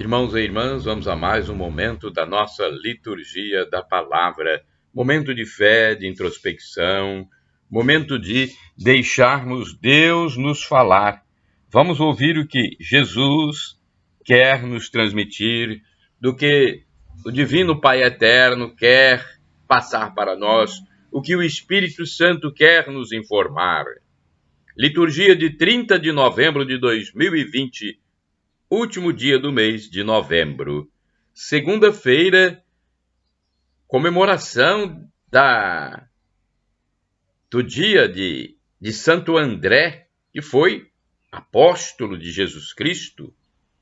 Irmãos e irmãs, vamos a mais um momento da nossa liturgia da palavra, momento de fé, de introspecção, momento de deixarmos Deus nos falar. Vamos ouvir o que Jesus quer nos transmitir, do que o Divino Pai Eterno quer passar para nós, o que o Espírito Santo quer nos informar. Liturgia de 30 de novembro de 2020, último dia do mês de novembro. Segunda-feira, comemoração do dia de Santo André, que foi apóstolo de Jesus Cristo.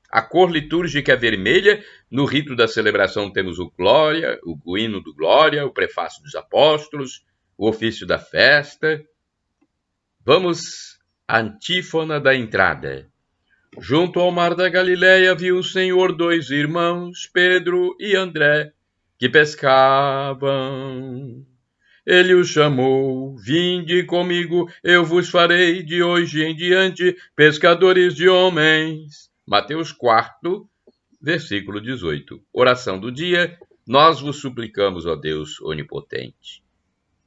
A cor litúrgica é vermelha. No rito da celebração temos o Glória, o hino do Glória, o prefácio dos apóstolos, o ofício da festa. Vamos à antífona da entrada. Junto ao mar da Galileia viu o Senhor dois irmãos, Pedro e André, que pescavam. Ele os chamou: vinde comigo, eu vos farei de hoje em diante pescadores de homens. Mateus 4, versículo 18. Oração do dia: nós vos suplicamos, ó Deus onipotente.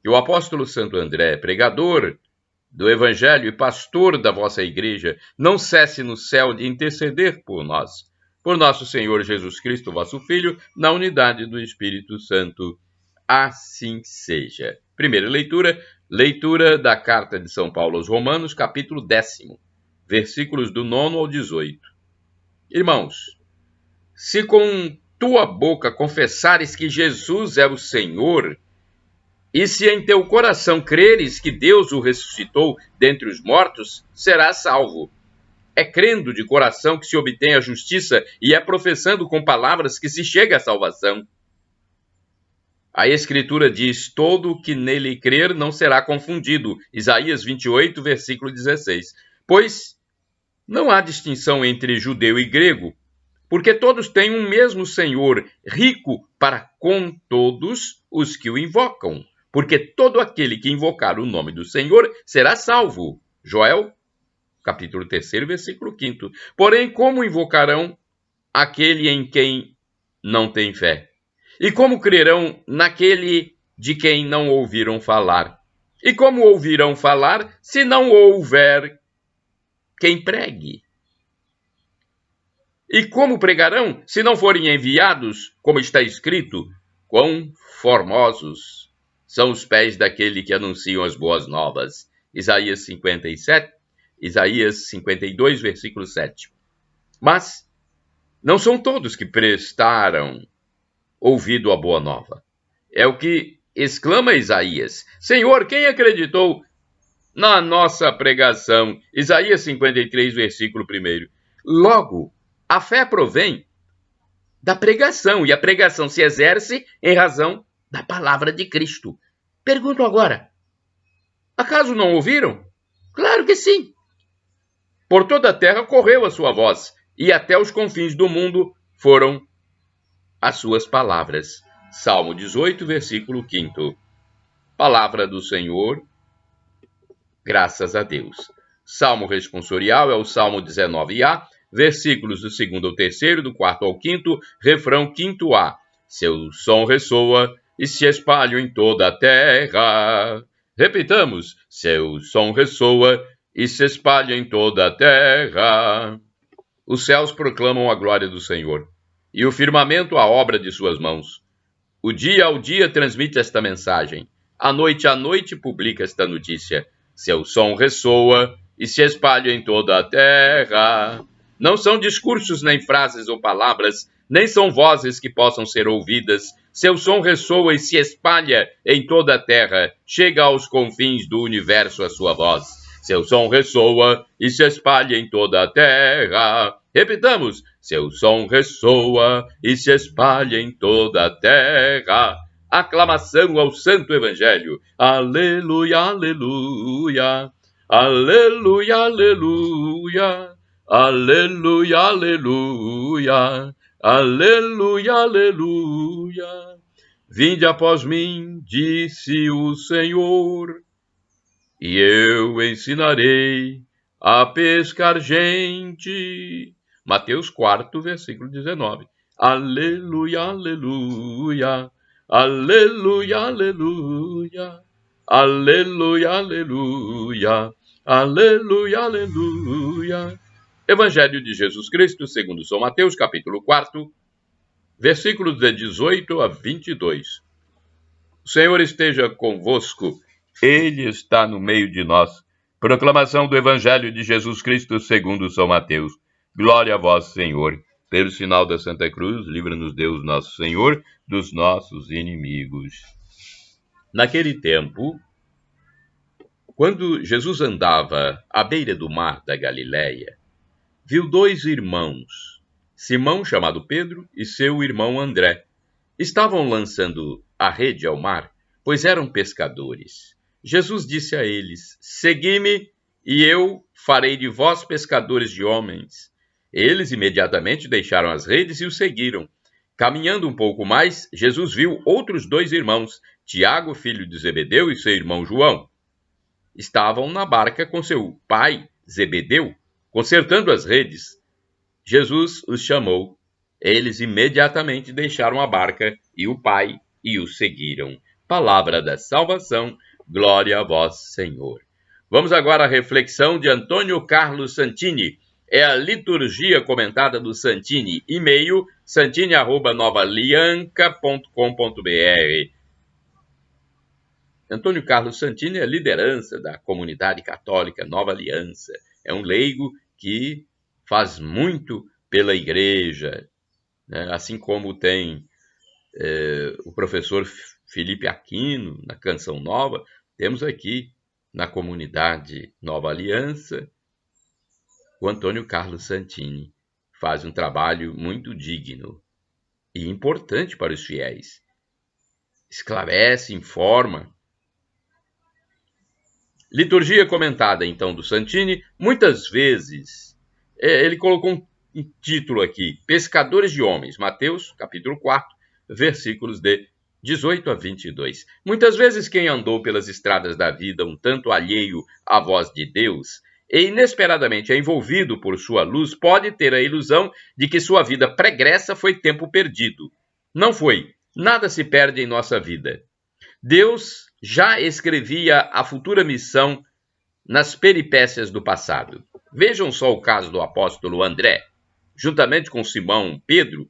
Que o apóstolo Santo André, pregador do Evangelho e pastor da vossa igreja, não cesse no céu de interceder por nós, por nosso Senhor Jesus Cristo, vosso Filho, na unidade do Espírito Santo. Assim seja. Primeira leitura da carta de São Paulo aos Romanos, capítulo 10, versículos do 9 ao 18. Irmãos, se com tua boca confessares que Jesus é o Senhor, e se em teu coração creres que Deus o ressuscitou dentre os mortos, serás salvo. É crendo de coração que se obtém a justiça, e é professando com palavras que se chega à salvação. A Escritura diz: todo o que nele crer não será confundido. Isaías 28, versículo 16. Pois não há distinção entre judeu e grego, porque todos têm um mesmo Senhor, rico para com todos os que o invocam. Porque todo aquele que invocar o nome do Senhor será salvo. Joel, capítulo 3, versículo 5. Porém, como invocarão aquele em quem não tem fé? E como crerão naquele de quem não ouviram falar? E como ouvirão falar se não houver quem pregue? E como pregarão se não forem enviados, como está escrito? Quão formosos são os pés daquele que anunciam as boas novas. Isaías 52, versículo 7. Mas não são todos que prestaram ouvido à boa nova. É o que exclama Isaías: Senhor, quem acreditou na nossa pregação? Isaías 53, versículo 1. Logo, a fé provém da pregação, e a pregação se exerce em razão da palavra de Cristo. Pergunto agora: acaso não ouviram? Claro que sim. Por toda a terra correu a sua voz, e até os confins do mundo foram as suas palavras. Salmo 18, versículo 5. Palavra do Senhor, graças a Deus. Salmo responsorial é o Salmo 19a, versículos do 2º ao 3º, do 4º ao 5º, refrão 5a. Seu som ressoa e se espalham em toda a terra. Repitamos: seu som ressoa e se espalha em toda a terra. Os céus proclamam a glória do Senhor, e o firmamento a obra de suas mãos. O dia ao dia transmite esta mensagem, à noite publica esta notícia. Seu som ressoa e se espalha em toda a terra. Não são discursos, nem frases ou palavras, nem são vozes que possam ser ouvidas. Seu som ressoa e se espalha em toda a terra. Chega aos confins do universo a sua voz. Seu som ressoa e se espalha em toda a terra. Repitamos: seu som ressoa e se espalha em toda a terra. Aclamação ao Santo Evangelho. Aleluia, aleluia. Aleluia, aleluia. Aleluia, aleluia. Aleluia, aleluia. Vinde após mim, disse o Senhor, e eu ensinarei a pescar gente. Mateus 4, versículo 19. Aleluia, aleluia, aleluia, aleluia, aleluia, aleluia, aleluia, aleluia. Evangelho de Jesus Cristo, segundo São Mateus, capítulo 4, versículos de 18 a 22. O Senhor esteja convosco, Ele está no meio de nós. Proclamação do Evangelho de Jesus Cristo segundo São Mateus. Glória a vós, Senhor. Pelo sinal da Santa Cruz, livra-nos Deus nosso Senhor dos nossos inimigos. Naquele tempo, quando Jesus andava à beira do mar da Galileia, viu dois irmãos, Simão, chamado Pedro, e seu irmão André. Estavam lançando a rede ao mar, pois eram pescadores. Jesus disse a eles: Segui-me, e eu farei de vós pescadores de homens. Eles imediatamente deixaram as redes e o seguiram. Caminhando um pouco mais, Jesus viu outros dois irmãos, Tiago, filho de Zebedeu, e seu irmão João. Estavam na barca com seu pai, Zebedeu, consertando as redes. Jesus os chamou. Eles imediatamente deixaram a barca e o pai e o seguiram. Palavra da salvação, glória a vós, Senhor. Vamos agora à reflexão de Antônio Carlos Santini. É a liturgia comentada do Santini, e-mail santini@novalianca.com.br. Antônio Carlos Santini é liderança da comunidade católica Nova Aliança. É um leigo que faz muito pela igreja, né? Assim como tem o professor Felipe Aquino, na Canção Nova, temos aqui na comunidade Nova Aliança o Antônio Carlos Santini. Faz um trabalho muito digno e importante para os fiéis. Esclarece, informa. Liturgia comentada, então, do Santini. Muitas vezes, ele colocou um título aqui, Pescadores de Homens, Mateus, capítulo 4, versículos de 18 a 22. Muitas vezes quem andou pelas estradas da vida um tanto alheio à voz de Deus e inesperadamente é envolvido por sua luz, pode ter a ilusão de que sua vida pregressa foi tempo perdido. Não foi. Nada se perde em nossa vida. Deus já escrevia a futura missão nas peripécias do passado. Vejam só o caso do apóstolo André. Juntamente com Simão Pedro,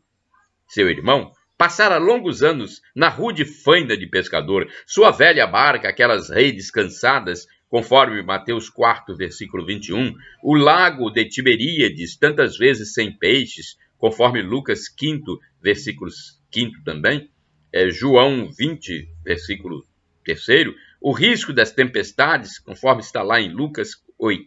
seu irmão, passara longos anos na rude faina de pescador. Sua velha barca, aquelas redes cansadas, conforme Mateus 4, versículo 21, o lago de Tiberíades, tantas vezes sem peixes, conforme Lucas 5, versículo 5 também, João 20, versículo 3, o risco das tempestades, conforme está lá em Lucas 8,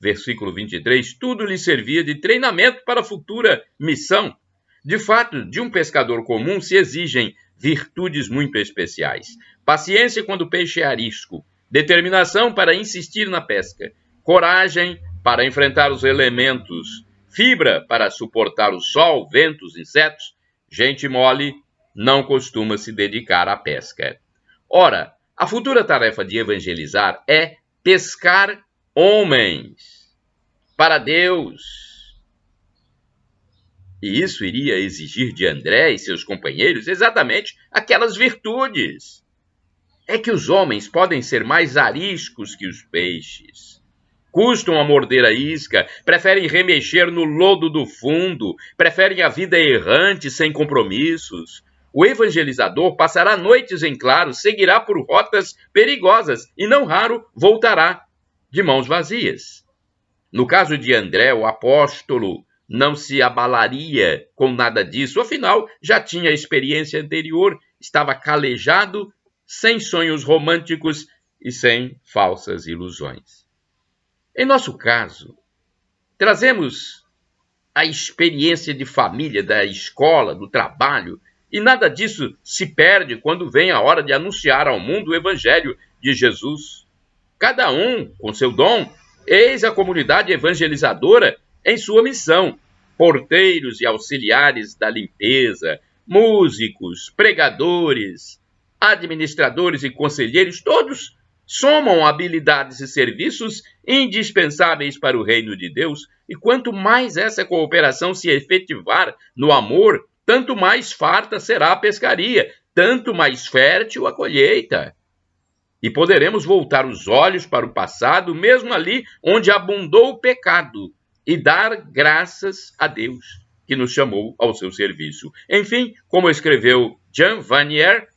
versículo 23, tudo lhe servia de treinamento para a futura missão. De fato, de um pescador comum se exigem virtudes muito especiais. Paciência quando o peixe é arisco, determinação para insistir na pesca, coragem para enfrentar os elementos, fibra para suportar o sol, ventos, insetos. Gente mole não costuma se dedicar à pesca. Ora, a futura tarefa de evangelizar é pescar homens para Deus. E isso iria exigir de André e seus companheiros exatamente aquelas virtudes. É que os homens podem ser mais ariscos que os peixes. Custam a morder a isca, preferem remexer no lodo do fundo, preferem a vida errante sem compromissos. O evangelizador passará noites em claro, seguirá por rotas perigosas e, não raro, voltará de mãos vazias. No caso de André, o apóstolo não se abalaria com nada disso, afinal, já tinha experiência anterior, estava calejado, sem sonhos românticos e sem falsas ilusões. Em nosso caso, trazemos a experiência de família, da escola, do trabalho, e nada disso se perde quando vem a hora de anunciar ao mundo o evangelho de Jesus. Cada um com seu dom, eis a comunidade evangelizadora em sua missão. Porteiros e auxiliares da limpeza, músicos, pregadores, administradores e conselheiros, todos somam habilidades e serviços indispensáveis para o reino de Deus, e quanto mais essa cooperação se efetivar no amor, tanto mais farta será a pescaria, tanto mais fértil a colheita. E poderemos voltar os olhos para o passado, mesmo ali onde abundou o pecado, e dar graças a Deus, que nos chamou ao seu serviço. Enfim, como escreveu Jean Vanier,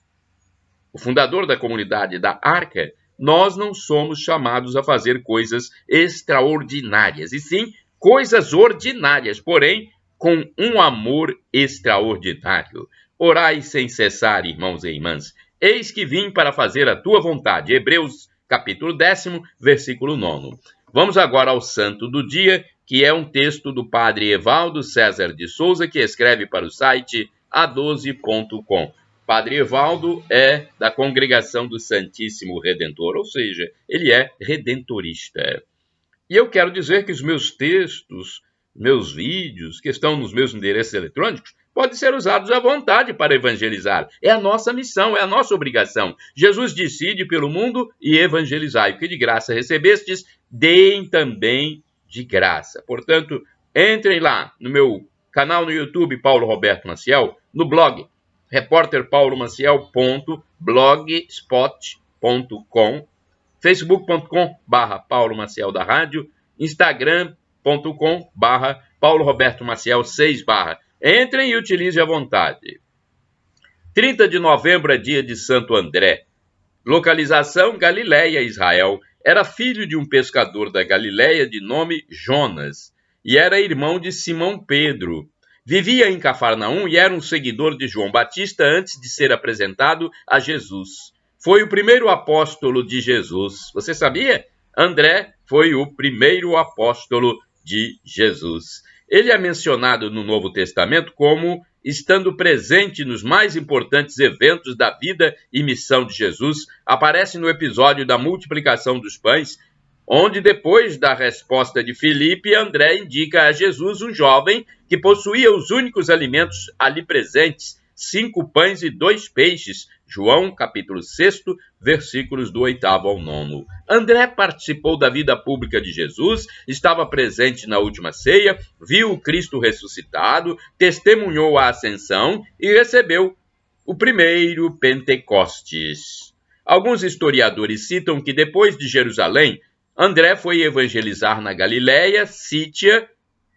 o fundador da comunidade da Arca, nós não somos chamados a fazer coisas extraordinárias, e sim coisas ordinárias, porém com um amor extraordinário. Orai sem cessar, irmãos e irmãs. Eis que vim para fazer a tua vontade. Hebreus capítulo 10, versículo 9. Vamos agora ao santo do dia, que é um texto do padre Evaldo César de Souza, que escreve para o site a12.com. Padre Evaldo é da Congregação do Santíssimo Redentor, ou seja, ele é redentorista. E eu quero dizer que os meus textos, meus vídeos, que estão nos meus endereços eletrônicos, podem ser usados à vontade para evangelizar. É a nossa missão, é a nossa obrigação. Jesus disse: ide pelo mundo e evangelizai. O que de graça recebestes, deem também de graça. Portanto, entrem lá no meu canal no YouTube, Paulo Roberto Maciel, no blog, repórterpaulomaciel.blogspot.com, facebook.com/Paulo Maciel da Rádio, instagram.com/Paulo Roberto Maciel 6/. Entrem e utilizem à vontade. 30 de novembro é dia de Santo André. Localização: Galiléia, Israel. Era filho de um pescador da Galiléia de nome Jonas e era irmão de Simão Pedro. Vivia em Cafarnaum e era um seguidor de João Batista antes de ser apresentado a Jesus. Foi o primeiro apóstolo de Jesus. Você sabia? André foi o primeiro apóstolo de Jesus. Ele é mencionado no Novo Testamento como estando presente nos mais importantes eventos da vida e missão de Jesus. Aparece no episódio da multiplicação dos pães, onde depois da resposta de Filipe, André indica a Jesus um jovem que possuía os únicos alimentos ali presentes, 5 pães e 2 peixes, João capítulo 6, versículos do 8º ao 9º. André participou da vida pública de Jesus, estava presente na última ceia, viu o Cristo ressuscitado, testemunhou a ascensão e recebeu o primeiro Pentecostes. Alguns historiadores citam que depois de Jerusalém, André foi evangelizar na Galiléia, Sítia,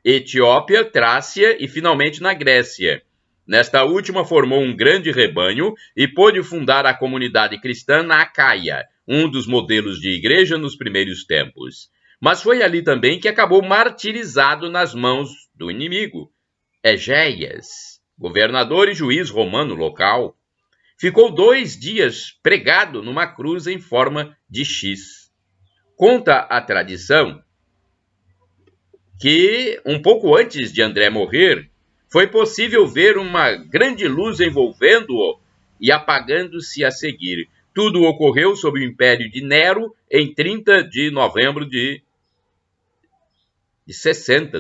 Etiópia, Trácia e finalmente na Grécia. Nesta última, formou um grande rebanho e pôde fundar a comunidade cristã na Acaia, um dos modelos de igreja nos primeiros tempos. Mas foi ali também que acabou martirizado nas mãos do inimigo, Egéias, governador e juiz romano local. Ficou 2 dias pregado numa cruz em forma de X. Conta a tradição que, um pouco antes de André morrer, foi possível ver uma grande luz envolvendo-o e apagando-se a seguir. Tudo ocorreu sob o império de Nero em 30 de novembro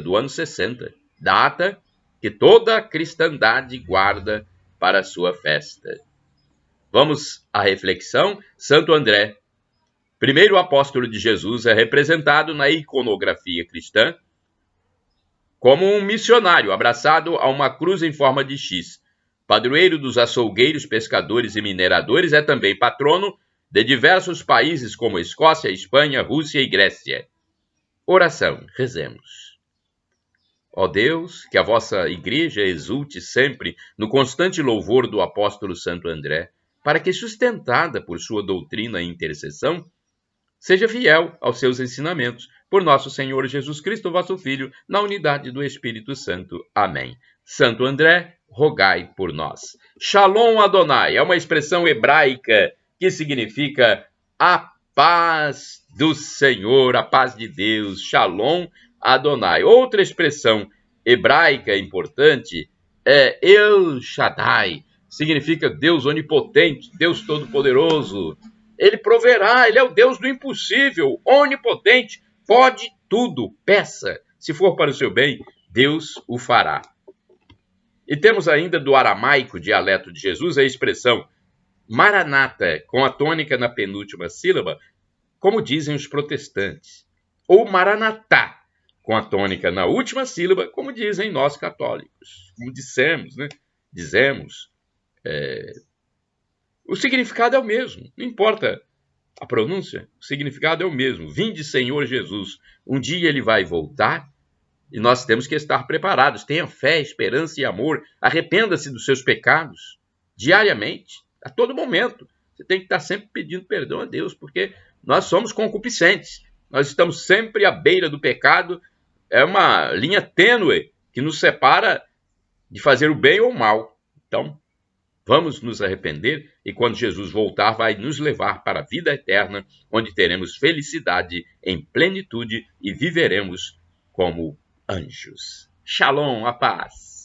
do ano 60, data que toda a cristandade guarda para a sua festa. Vamos à reflexão. Santo André, primeiro apóstolo de Jesus, é representado na iconografia cristã como um missionário abraçado a uma cruz em forma de X. Padroeiro dos açougueiros, pescadores e mineradores, é também patrono de diversos países como Escócia, Espanha, Rússia e Grécia. Oração, rezemos. Ó Deus, que a vossa igreja exulte sempre no constante louvor do apóstolo Santo André, para que, sustentada por sua doutrina e intercessão, seja fiel aos seus ensinamentos, por nosso Senhor Jesus Cristo, vosso Filho, na unidade do Espírito Santo. Amém. Santo André, rogai por nós. Shalom Adonai é uma expressão hebraica que significa a paz do Senhor, a paz de Deus. Shalom Adonai. Outra expressão hebraica importante é El Shaddai. Significa Deus onipotente, Deus todo-poderoso. Ele proverá, ele é o Deus do impossível, onipotente, pode tudo, peça. Se for para o seu bem, Deus o fará. E temos ainda do aramaico, dialeto de Jesus, a expressão Maranata, com a tônica na penúltima sílaba, como dizem os protestantes, ou Maranatá, com a tônica na última sílaba, como dizem nós católicos. Como dissemos, né? Dizemos. O significado é o mesmo, não importa a pronúncia, o significado é o mesmo. Vinde, Senhor Jesus. Um dia ele vai voltar e nós temos que estar preparados. Tenha fé, esperança e amor. Arrependa-se dos seus pecados diariamente, a todo momento. Você tem que estar sempre pedindo perdão a Deus, porque nós somos concupiscentes. Nós estamos sempre à beira do pecado. É uma linha tênue que nos separa de fazer o bem ou o mal. Então, vamos nos arrepender e quando Jesus voltar vai nos levar para a vida eterna, onde teremos felicidade em plenitude e viveremos como anjos. Shalom, a paz.